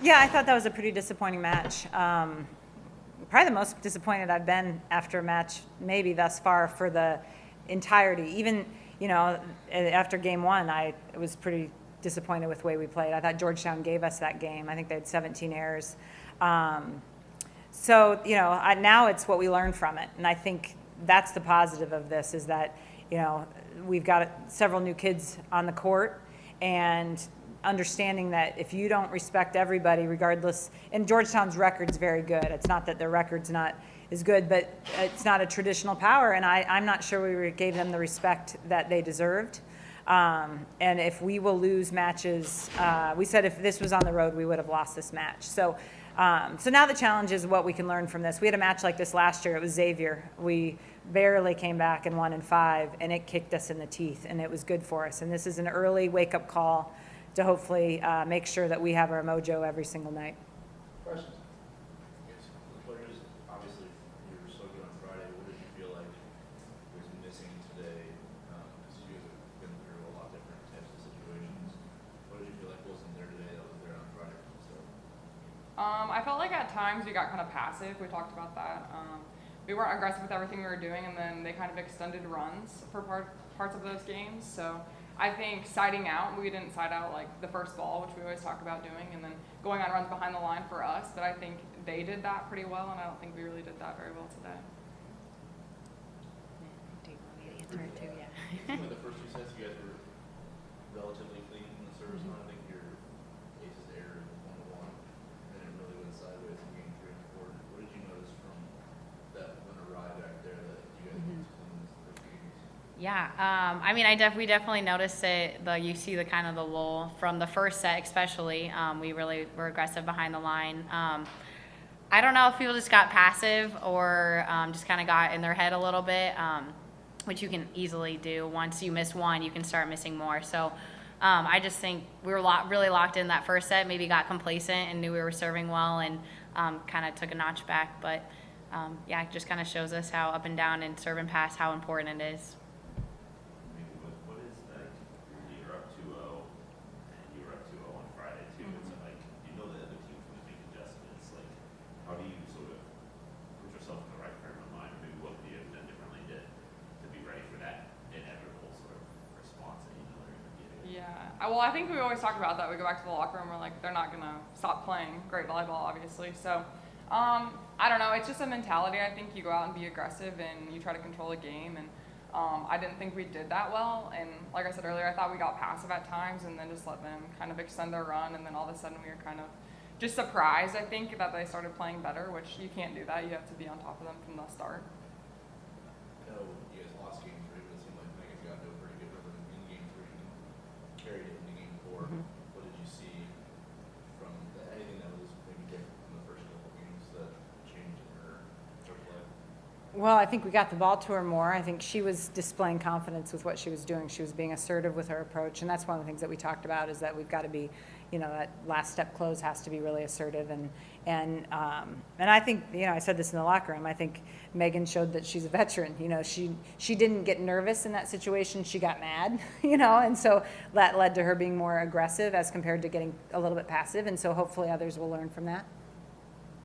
Yeah, I thought that was a pretty disappointing match. Probably the most disappointed I've been after a match, maybe thus far, for the entirety. Even, after game one, I was pretty disappointed with the way we played. I thought Georgetown gave us that game. I think they had 17 errors. Now it's what we learn from it. And I think that's the positive of this, is that, we've got several new kids on the court, and understanding that if you don't respect everybody, regardless, and Georgetown's record's very good. It's not that their record's not as good, but it's not a traditional power, and I'm not sure we gave them the respect that they deserved. And if we will lose matches, we said if this was on the road, we would have lost this match. So now the challenge is what we can learn from this. We had a match like this last year. It was Xavier. We barely came back and won in 5, and it kicked us in the teeth, and it was good for us. And this is an early wake-up call to hopefully make sure that we have our mojo every single night. Questions? Yes. The players, obviously, you were so good on Friday. What did you feel like was missing today? Because you guys have been through a lot different types of situations. What did you feel like wasn't there today that was there on Friday? I felt like at times we got kind of passive. We talked about that. We weren't aggressive with everything we were doing, and then they kind of extended runs for parts of those games. So I think siding out, we didn't side out like the first ball, which we always talk about doing, and then going on runs behind the line for us. But I think they did that pretty well, and I don't think we really did that very well today. Do you want me to answer it too? Yeah. In the first 2 sets, you guys were relatively clean in the service line. I think your aces error was 1-1, and it really went sideways in game 3 and 4. What did you notice from that when arrived back there that you guys were clean in the first 2 games? Yeah, we definitely noticed it. You see the kind of the lull from the first set, especially. We really were aggressive behind the line. I don't know if people just got passive or just kind of got in their head a little bit, which you can easily do. Once you miss one, you can start missing more. So I just think we were really locked in that first set. Maybe got complacent and knew we were serving well, and kind of took a notch back. But it just kind of shows us how up and down and serve and pass, how important it is. What is like you're up 2-0 and you were up 2-0 on Friday too? Mm-hmm. So like you know the other team's going to make adjustments. Like how do you sort of put yourself in the right frame of mind, or maybe what would you have done differently to be ready for that inevitable sort of response that you know they're going to give you? Yeah, well, I think we always talk about that. We go back to the locker room, we're like, they're not going to stop playing great volleyball, obviously. So I don't know. It's just a mentality. I think you go out and be aggressive and you try to control the game, and I didn't think we did that well, and like I said earlier, I thought we got passive at times and then just let them kind of extend their run, and then all of a sudden we were kind of just surprised, I think, that they started playing better, which you can't do that. You have to be on top of them from the start. I know you guys lost game 3, but it seemed like Megan's got a pretty good rhythm in game 3 and carried it into game 4. Mm-hmm. What did you see from anything that was maybe different from the first couple games that changed in her play? Well, I think we got the ball to her more. I think she was displaying confidence with what she was doing. She was being assertive with her approach, and that's one of the things that we talked about, is that we've got to be, that last step close has to be really assertive. And I think, I said this in the locker room, I think Megan showed that she's a veteran. She didn't get nervous in that situation. She got mad, and so that led to her being more aggressive as compared to getting a little bit passive. And so hopefully others will learn from that.